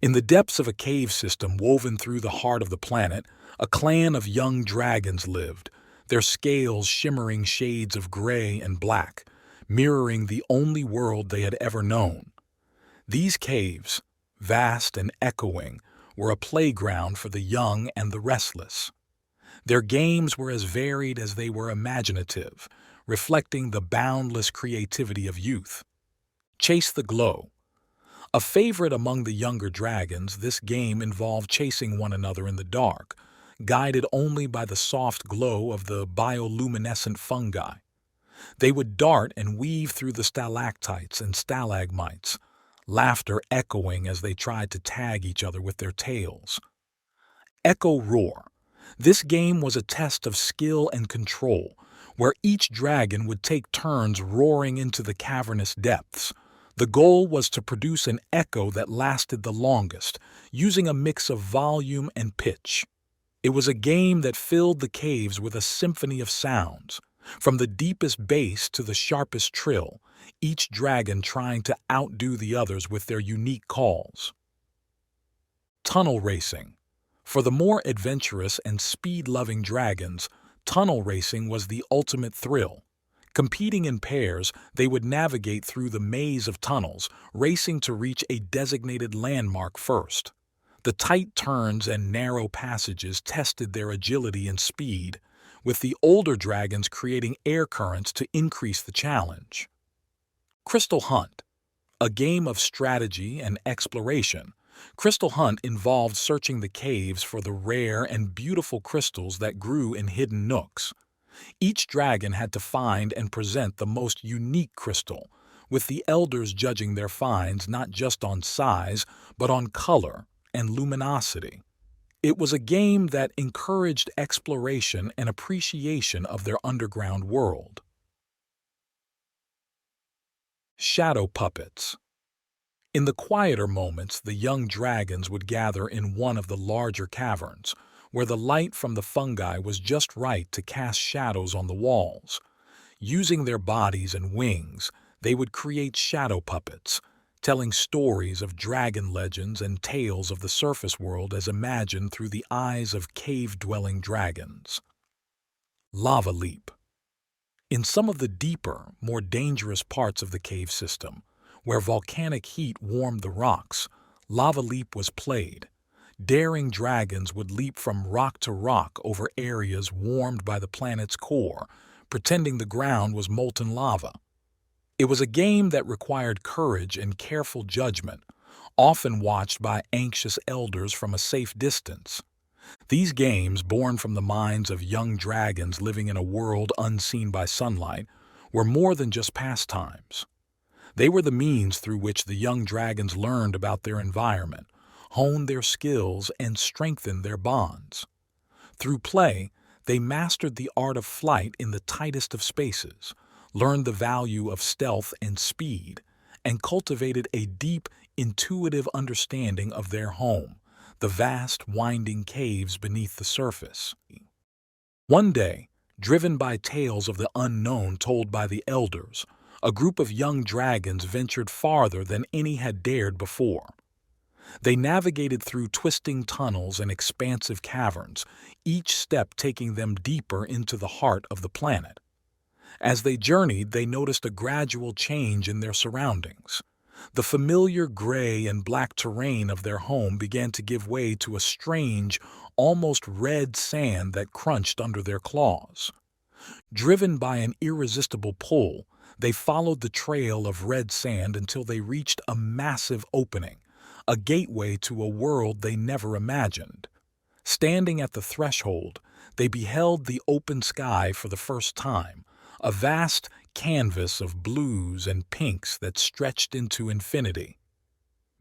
In the depths of a cave system woven through the heart of the planet, a clan of young dragons lived, their scales shimmering shades of gray and black, mirroring the only world they had ever known. These caves, vast and echoing, were a playground for the young and the restless. Their games were as varied as they were imaginative, reflecting the boundless creativity of youth. Chase the glow. A favorite among the younger dragons, this game involved chasing one another in the dark, guided only by the soft glow of the bioluminescent fungi. They would dart and weave through the stalactites and stalagmites, laughter echoing as they tried to tag each other with their tails. Echo Roar. This game was a test of skill and control, where each dragon would take turns roaring into the cavernous depths. The goal was to produce an echo that lasted the longest, using a mix of volume and pitch. It was a game that filled the caves with a symphony of sounds, from the deepest bass to the sharpest trill, each dragon trying to outdo the others with their unique calls. Tunnel racing. For the more adventurous and speed-loving dragons, tunnel racing was the ultimate thrill. Competing in pairs, they would navigate through the maze of tunnels, racing to reach a designated landmark first. The tight turns and narrow passages tested their agility and speed, with the older dragons creating air currents to increase the challenge. Crystal Hunt. A game of strategy and exploration, Crystal Hunt involved searching the caves for the rare and beautiful crystals that grew in hidden nooks. Each dragon had to find and present the most unique crystal, with the elders judging their finds not just on size, but on color and luminosity. It was a game that encouraged exploration and appreciation of their underground world. Shadow puppets. In the quieter moments, the young dragons would gather in one of the larger caverns, where the light from the fungi was just right to cast shadows on the walls. Using their bodies and wings, they would create shadow puppets, telling stories of dragon legends and tales of the surface world as imagined through the eyes of cave-dwelling dragons. Lava leap. In some of the deeper, more dangerous parts of the cave system, where volcanic heat warmed the rocks, lava leap was played. Daring dragons would leap from rock to rock over areas warmed by the planet's core, pretending the ground was molten lava. It was a game that required courage and careful judgment, often watched by anxious elders from a safe distance. These games, born from the minds of young dragons living in a world unseen by sunlight, were more than just pastimes. They were the means through which the young dragons learned about their environment, honed their skills, and strengthened their bonds. Through play, they mastered the art of flight in the tightest of spaces, learned the value of stealth and speed, and cultivated a deep, intuitive understanding of their home, the vast, winding caves beneath the surface. One day, driven by tales of the unknown told by the elders, a group of young dragons ventured farther than any had dared before. They navigated through twisting tunnels and expansive caverns, each step taking them deeper into the heart of the planet. As they journeyed, they noticed a gradual change in their surroundings. The familiar gray and black terrain of their home began to give way to a strange, almost red sand that crunched under their claws. Driven by an irresistible pull, they followed the trail of red sand until they reached a massive opening, a gateway to a world they never imagined. Standing at the threshold, they beheld the open sky for the first time, a vast canvas of blues and pinks that stretched into infinity.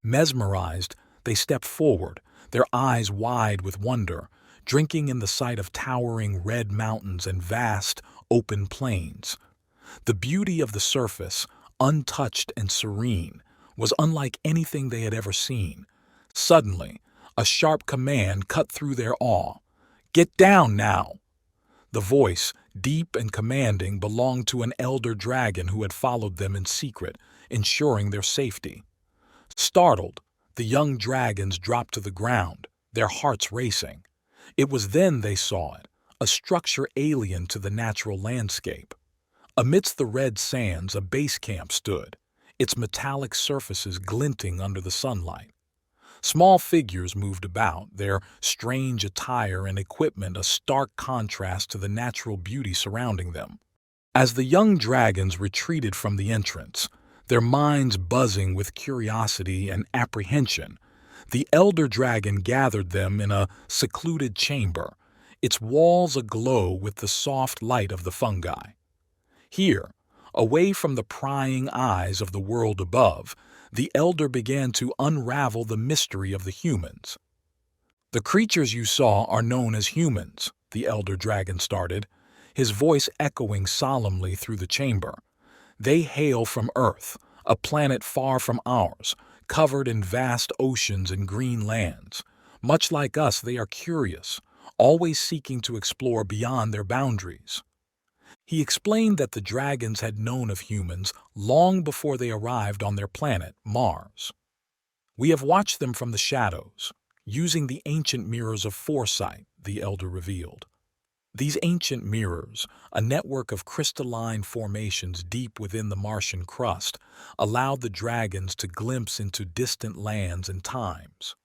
Mesmerized, they stepped forward, their eyes wide with wonder, drinking in the sight of towering red mountains and vast, open plains. The beauty of the surface, untouched and serene, was unlike anything they had ever seen. Suddenly, a sharp command cut through their awe. "Get down now!" The voice, deep and commanding, belonged to an elder dragon who had followed them in secret, ensuring their safety. Startled, The young dragons dropped to the ground, their hearts racing. It was then they saw it, a structure alien to the natural landscape. Amidst the red sands, a base camp stood, its metallic surfaces glinting under the sunlight. Small figures moved about, their strange attire and equipment a stark contrast to the natural beauty surrounding them. As the young dragons retreated from the entrance, their minds buzzing with curiosity and apprehension, the elder dragon gathered them in a secluded chamber, its walls aglow with the soft light of the fungi. Here, away from the prying eyes of the world above, the elder began to unravel the mystery of the humans. "The creatures you saw are known as humans," the elder dragon started, his voice echoing solemnly through the chamber. "They hail from Earth, a planet far from ours, covered in vast oceans and green lands. Much like us, they are curious, always seeking to explore beyond their boundaries." He explained that the dragons had known of humans long before they arrived on their planet, Mars. "We have watched them from the shadows, using the ancient mirrors of foresight," the elder revealed. These ancient mirrors, a network of crystalline formations deep within the Martian crust, allowed the dragons to glimpse into distant lands and times.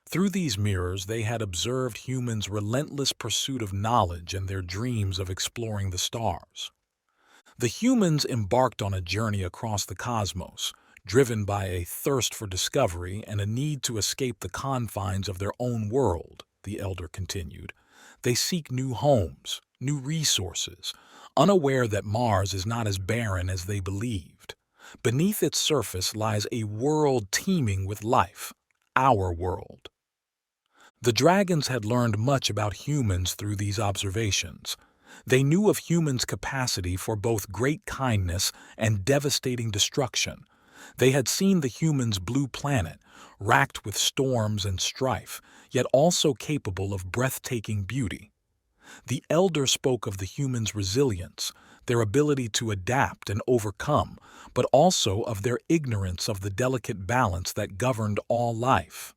Through these mirrors, they had observed humans' relentless pursuit of knowledge and their dreams of exploring the stars. The humans embarked on a journey across the cosmos, driven by a thirst for discovery and a need to escape the confines of their own world, the elder continued. They seek new homes, new resources, unaware that Mars is not as barren as they believed. Beneath its surface lies a world teeming with life, our world. The dragons had learned much about humans through these observations. They knew of humans' capacity for both great kindness and devastating destruction. They had seen the humans' blue planet, racked with storms and strife, yet also capable of breathtaking beauty. The elder spoke of the humans' resilience, their ability to adapt and overcome, but also of their ignorance of the delicate balance that governed all life.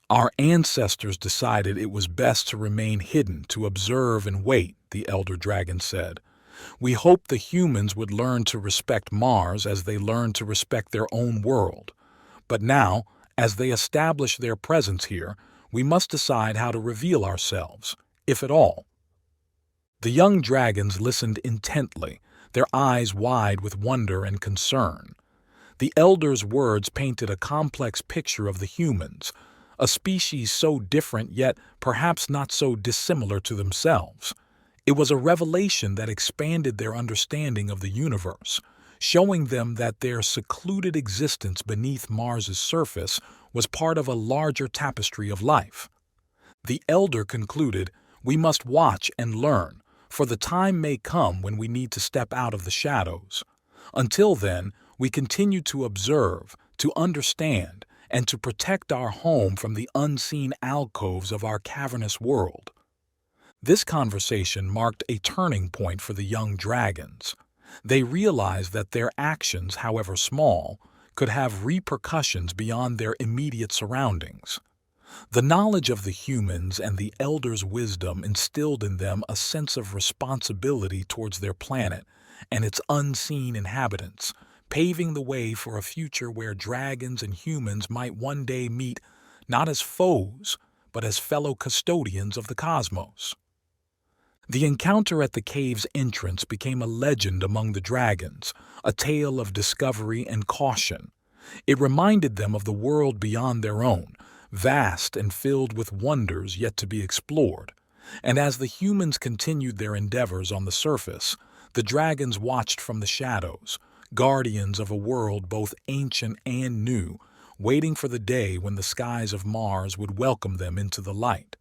"Our ancestors decided it was best to remain hidden, to observe and wait," the elder dragon said. "We hoped the humans would learn to respect Mars as they learned to respect their own world. But now, as they establish their presence here, we must decide how to reveal ourselves, if at all." The young dragons listened intently, their eyes wide with wonder and concern. The elder's words painted a complex picture of the humans, a species so different yet perhaps not so dissimilar to themselves. It was a revelation that expanded their understanding of the universe, showing them that their secluded existence beneath Mars's surface was part of a larger tapestry of life. The elder concluded, "We must watch and learn, for the time may come when we need to step out of the shadows. Until then, we continue to observe, to understand, and to protect our home from the unseen alcoves of our cavernous world." This conversation marked a turning point for the young dragons. They realized that their actions, however small, could have repercussions beyond their immediate surroundings. The knowledge of the humans and the elder's wisdom instilled in them a sense of responsibility towards their planet and its unseen inhabitants, paving the way for a future where dragons and humans might one day meet not as foes, but as fellow custodians of the cosmos. The encounter at the cave's entrance became a legend among the dragons, a tale of discovery and caution. It reminded them of the world beyond their own, vast and filled with wonders yet to be explored. And as the humans continued their endeavors on the surface, the dragons watched from the shadows, guardians of a world both ancient and new, waiting for the day when the skies of Mars would welcome them into the light.